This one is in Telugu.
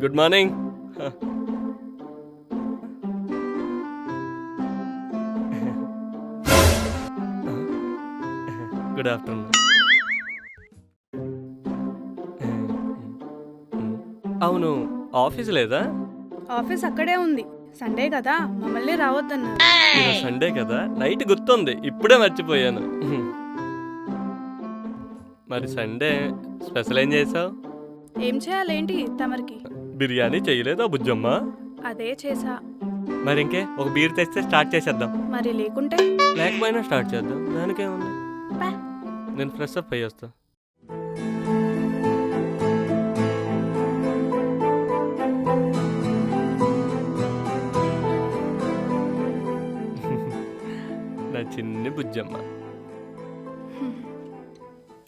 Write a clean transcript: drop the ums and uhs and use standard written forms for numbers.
Good morning. Good afternoon. అవును, ఆఫీస్ లేదా? ఆఫీస్ అక్కడే ఉంది. సండే కదా, మమ్మల్ని రావద్దన్నారు. ఈరోజు సండే కదా, నైట్ గుర్తుంది, ఇప్పుడే మర్చిపోయాను. మరి సండే స్పెషల్ ఏం చేసావు? ఏం చేయాలేంటి తమరికి? బిర్యానీ చేయలేదా బుజ్జమ్మ? అదే చేసా. మరి ఇంకే ఒక బీర్ తెస్తే స్టార్ట్ చేసేద్దాం. మరి లేకుంటే? లేకపోయినా స్టార్ట్ చేద్దాం, దానికేముంది. పా. నేను ఫ్రెష్ అప్ అయ్యి వస్తా. నా చిన్ని బుజ్జమ్మ.